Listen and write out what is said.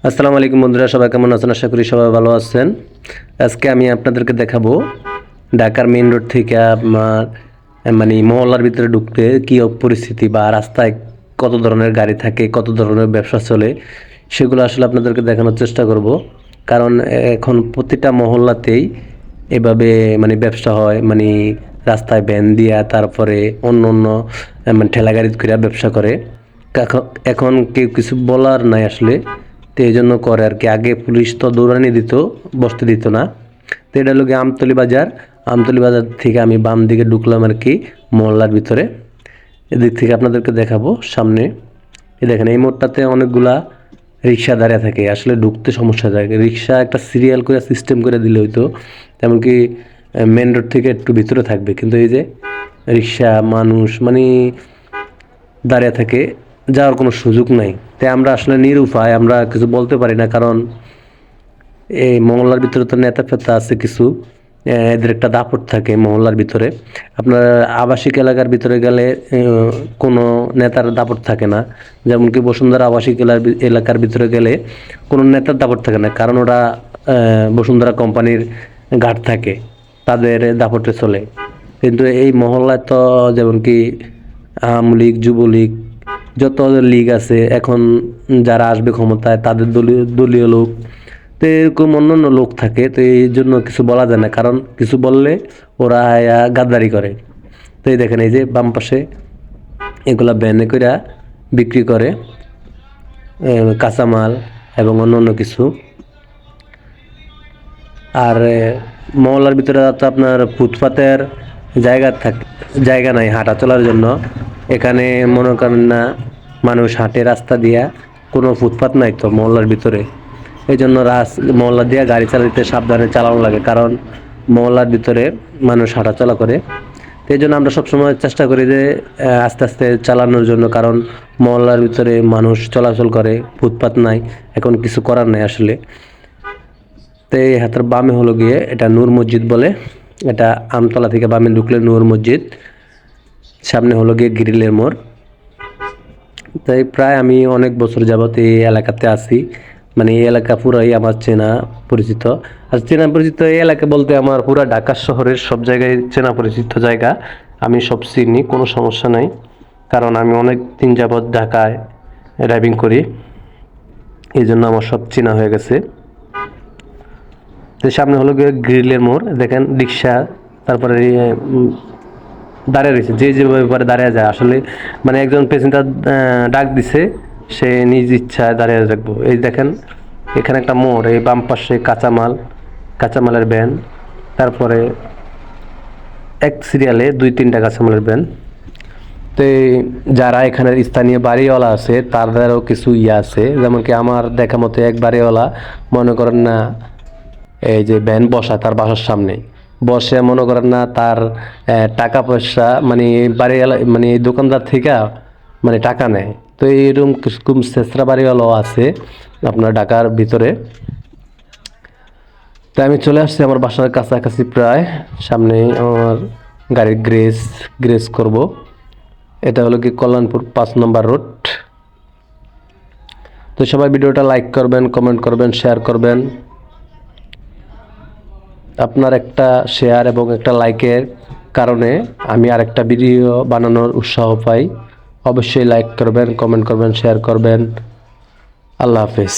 আসসালামু আলাইকুম বন্ধুরা, সবাই কেমন আছেন? আশা করি সবাই ভালো আছেন। আজকে আমি আপনাদেরকে দেখাবো ঢাকার মেইন রোড থেকে আপনার মহল্লার ভিতরে ঢুকতে কী পরিস্থিতি বা রাস্তায় কত ধরনের গাড়ি থাকে, কত ধরনের ব্যবসা চলে, সেগুলো আসলে আপনাদেরকে দেখানোর চেষ্টা করব। কারণ এখন প্রতিটা মহল্লাতেই এভাবে ব্যবসা হয়, রাস্তায় ভ্যান দিয়া, তারপরে অন্য অন্য ঠেলা গাড়ি করে ব্যবসা করে। এখন কেউ কিছু বলার নাই আসলে, তো এই জন্য করে আর কি। আগে পুলিশ তো দৌড়ানি দিত, বসতে দিত না। তো এটা হলো গিয়ে আমতলী বাজার। আমতলী বাজার থেকে আমি বাম দিকে ঢুকলাম আর কি মহল্লার ভিতরে। এদিক থেকে আপনাদেরকে দেখাবো সামনে। এই দেখেন, এই মোড়টাতে অনেকগুলা রিক্সা দাঁড়িয়ে থাকে, আসলে ঢুকতে সমস্যা থাকে। রিক্সা একটা সিরিয়াল করে সিস্টেম করে দিলে হইতো, তেমনকি মেন রোড থেকে একটু ভিতরে থাকবে, কিন্তু এই যে রিক্সা মানুষ দাঁড়িয়ে থাকে, যাওয়ার কোনো সুযোগ নাই। তাই আমরা আসলে নিরুপায়, আমরা কিছু বলতে পারি না। কারণ এই মহল্লার ভিতরে তো নেতা ফেতা আছে কিছু, এদের একটা দাপট থাকে মহল্লার ভিতরে। আপনার আবাসিক এলাকার ভিতরে গেলে কোনো নেতার দাপট থাকে না। যেমন কি বসুন্ধরা আবাসিক এলাকার ভিতরে গেলে কোনো নেতার দাপট থাকে না, কারণ ওরা বসুন্ধরা কোম্পানির গার্ড থাকে, তাদের দাপটে চলে। কিন্তু এই মহল্লায় তো যেমন কি আওয়ামী লীগ, যুবলীগ, যত লীগ আছে এখন, যারা আসবে ক্ষমতায় তাদের দলীয় লোক, তো এরকম অন্যান্য লোক থাকে। তো এই জন্য কিছু বলা যায় না, কারণ কিছু বললে ওরা গাদ্দারি করে। তো এই দেখেন, এই যে বাম পাশে এগুলা ব্যানে করে বিক্রি করে কাঁচামাল এবং অন্য কিছু। আর মহল্লার ভিতরে তো আপনার ফুটপাতের জায়গা নাই হাঁটা চলার জন্য। এখানে মনে করেন না, মানুষ হাঁটে রাস্তা দিয়া, কোনো ফুটপাত নাই তো মহল্লার ভিতরে। এই জন্য মহল্লা দিয়ে গাড়ি চালাতে সাবধানে চালানো লাগে, কারণ মহল্লার ভিতরে মানুষ হাঁটাচলা করে। তো এই জন্য আমরা সবসময় চেষ্টা করি যে আস্তে আস্তে চালানোর জন্য, কারণ মহল্লার ভিতরে মানুষ চলাচল করে, ফুটপাত নাই, এখন কিছু করার নাই আসলে। তো এই হাতের বামে হলো গিয়ে এটা নূর মসজিদ বলে। এটা আমতলা থেকে বামে ঢুকলে নূর মসজিদ, সামনে হলো গিয়ে গ্রিলের মোড়। তাই প্রায় আমি অনেক বছর যাবত এই এলাকাতে আছি, এই এলাকা পুরাই আমার চেনা পরিচিত। আর চেনা পরিচিত এই এলাকা বলতে আমার পুরা ঢাকা শহরের সব জায়গায় চেনা পরিচিত জায়গা, আমি সব চিনি, কোনো সমস্যা নাই। কারণ আমি অনেক দিন যাবত ঢাকায় ড্রাইভিং করি, এই জন্য আমার সব চেনা হয়ে গেছে। তো সামনে হলো গিয়ে গ্রিলের মোড়, দেখেন রিক্সা, তারপরে দাঁড়িয়ে রয়েছে, যে যেভাবে পারে দাঁড়িয়ে যায় আসলে। একজন পেসেঞ্জার ডাক দিছে, সে নিজ ইচ্ছায় দাঁড়িয়ে রাখবো। এই দেখেন, এখানে একটা মোড়, এই বাম পাশে কাঁচামালের ভ্যান, তারপরে এক সিরিয়ালে 2-3টা কাঁচামালের ভ্যান। তো যারা এখানের স্থানীয় বাড়িওয়ালা আছে তাদেরও কিছু আছে, যেমন কি আমার দেখা মতো এক বাড়িওয়ালা, মনে করেন না, এই যে ভ্যান বসা তার বাসার সামনে বসে, মনে করেন না, তার টাকা পয়সা বাড়ি দোকানদার থেকে টাকা নেয়। তো এইরকম কিছু ছেঁচড়া বাড়িওয়ালাও আছে আপনার ঢাকার ভিতরে। তো আমি চলে আসছি আমার বাসার কাছাকাছি, প্রায় সামনে আমার গাড়ির গ্রেস করব। এটা হলো কি কল্যাণপুর 5 নম্বর রোড। তো সবাই ভিডিওটা লাইক করবেন, কমেন্ট করবেন, শেয়ার করবেন। আপনার একটা শেয়ার এবং একটা লাইকের কারণে আমি আরেকটা ভিডিও বানানোর উৎসাহ পাই। অবশ্যই লাইক করবেন, কমেন্ট করবেন, শেয়ার করবেন। আল্লাহ হাফেজ।